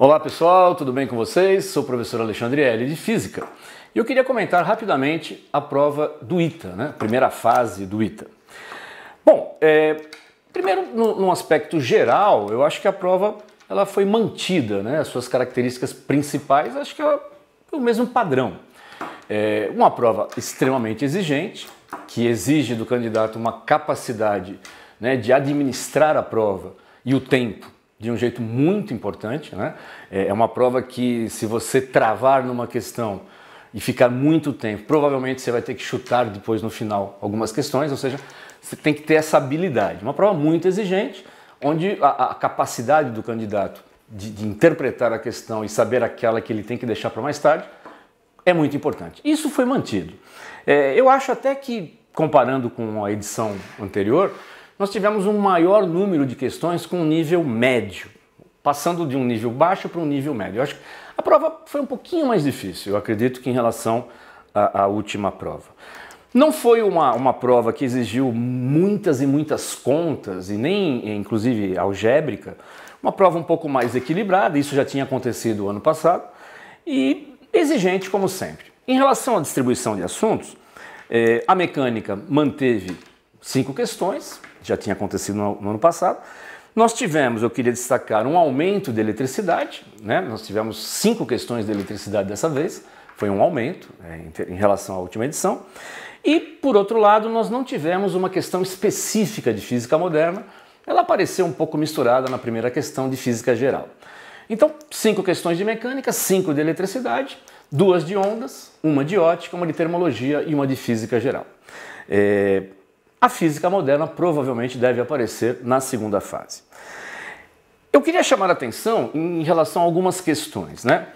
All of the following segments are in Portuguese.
Olá pessoal, tudo bem com vocês? Sou o professor Alexandre L. de Física e eu queria comentar rapidamente a prova do ITA, né? Primeira fase do ITA. Bom, primeiro num aspecto geral, eu acho que a prova ela foi mantida, né? As suas características principais, acho que é o mesmo padrão. Uma prova extremamente exigente, que exige do candidato uma capacidade, né, de administrar a prova e o tempo de um jeito muito importante, né? É uma prova que, se você travar numa questão e ficar muito tempo, provavelmente você vai ter que chutar depois no final algumas questões, ou seja, você tem que ter essa habilidade. Uma prova muito exigente, onde a capacidade do candidato de interpretar a questão e saber aquela que ele tem que deixar para mais tarde é muito importante. Isso foi mantido. Eu acho até que, comparando com a edição anterior, nós tivemos um maior número de questões com um nível médio, passando de um nível baixo para um nível médio. Eu acho que a prova foi um pouquinho mais difícil, eu acredito, que em relação à última prova. Não foi uma prova que exigiu muitas e muitas contas, e nem, inclusive, algébrica. Uma prova um pouco mais equilibrada, isso já tinha acontecido o ano passado, e exigente como sempre. Em relação à distribuição de assuntos, a mecânica manteve 5 questões, já tinha acontecido no ano passado. Nós tivemos, eu queria destacar, um aumento de eletricidade, né? Nós tivemos 5 questões de eletricidade dessa vez, foi um aumento em relação à última edição. E, por outro lado, nós não tivemos uma questão específica de física moderna, ela apareceu um pouco misturada na primeira questão de física geral. Então, 5 questões de mecânica, 5 de eletricidade, 2 de ondas, uma de ótica, uma de termologia e uma de física geral. A física moderna provavelmente deve aparecer na segunda fase. Eu queria chamar a atenção em relação a algumas questões, né?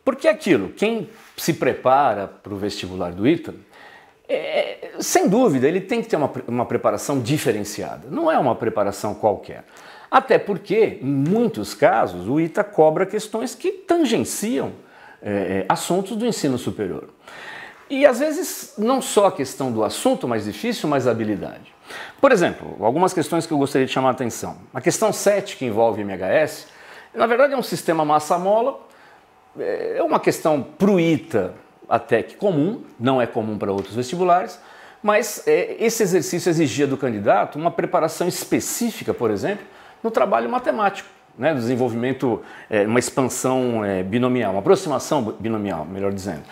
Porque aquilo, quem se prepara para o vestibular do ITA, sem dúvida, ele tem que ter uma preparação diferenciada, não é uma preparação qualquer. Até porque, em muitos casos, o ITA cobra questões que tangenciam assuntos do ensino superior. E às vezes não só a questão do assunto mais difícil, mas a habilidade. Por exemplo, algumas questões que eu gostaria de chamar a atenção. A questão 7, que envolve MHS, na verdade é um sistema massa-mola, é uma questão para o ITA até que comum, não é comum para outros vestibulares, mas esse exercício exigia do candidato uma preparação específica, por exemplo, no trabalho matemático, né, desenvolvimento, uma expansão binomial, uma aproximação binomial, melhor dizendo.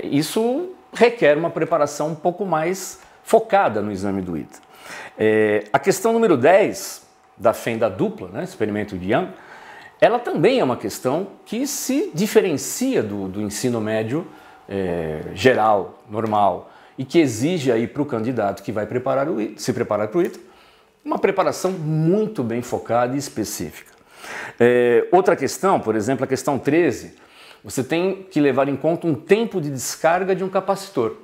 Isso requer uma preparação um pouco mais focada no exame do ITA. A questão número 10, da fenda dupla, né, experimento de Young, ela também é uma questão que se diferencia do ensino médio geral, normal, e que exige aí para o candidato que vai se preparar para o ITA, uma preparação muito bem focada e específica. Outra questão, por exemplo, a questão 13, você tem que levar em conta um tempo de descarga de um capacitor.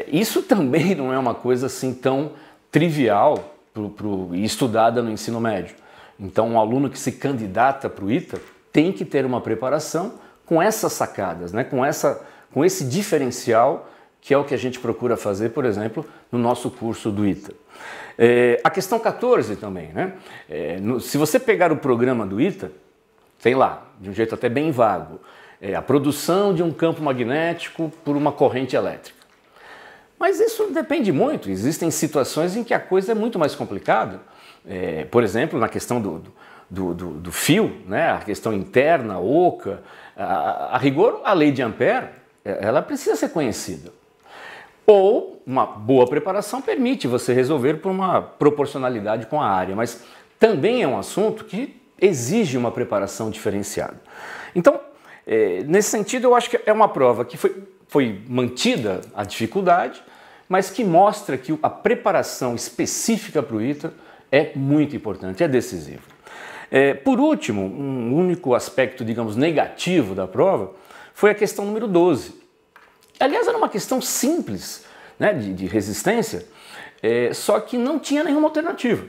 Isso também não é uma coisa assim tão trivial e estudada no ensino médio. Então, um aluno que se candidata para o ITA tem que ter uma preparação com essas sacadas, né? Com esse diferencial, que é o que a gente procura fazer, por exemplo, no nosso curso do ITA. A questão 14 também, né? Se você pegar o programa do ITA, tem lá, de um jeito até bem vago, a produção de um campo magnético por uma corrente elétrica. Mas isso depende muito, existem situações em que a coisa é muito mais complicada. Por exemplo, na questão do fio, né? A questão interna, oca, a rigor, a lei de Ampère, ela precisa ser conhecida. Ou uma boa preparação permite você resolver por uma proporcionalidade com a área, mas também é um assunto que exige uma preparação diferenciada. Então, nesse sentido, eu acho que é uma prova que foi mantida a dificuldade, mas que mostra que a preparação específica para o ITA é muito importante, é decisiva. Por último, um único aspecto, digamos, negativo da prova foi a questão número 12. Aliás, era uma questão simples, né, de resistência, só que não tinha nenhuma alternativa.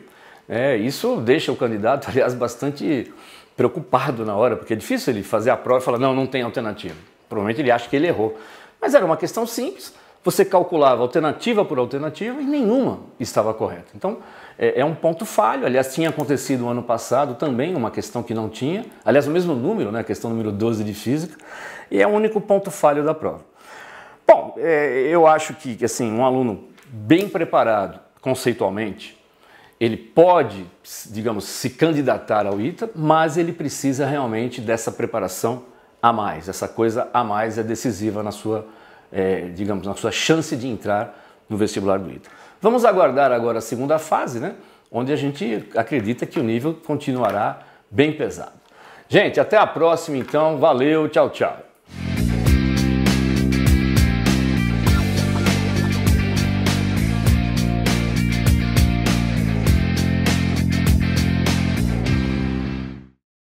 Isso deixa o candidato, aliás, bastante preocupado na hora, porque é difícil ele fazer a prova e falar, não tem alternativa. Provavelmente ele acha que ele errou. Mas era uma questão simples, você calculava alternativa por alternativa e nenhuma estava correta. Então, é um ponto falho. Aliás, tinha acontecido no ano passado também uma questão que não tinha. Aliás, o mesmo número, né? A questão número 12 de física. E é o único ponto falho da prova. Bom, eu acho que assim, um aluno bem preparado conceitualmente, ele pode, digamos, se candidatar ao ITA, mas ele precisa realmente dessa preparação a mais. Essa coisa a mais é decisiva na sua, digamos, na sua chance de entrar no vestibular do ITA. Vamos aguardar agora a segunda fase, né? Onde a gente acredita que o nível continuará bem pesado. Gente, até a próxima então. Valeu, tchau, tchau.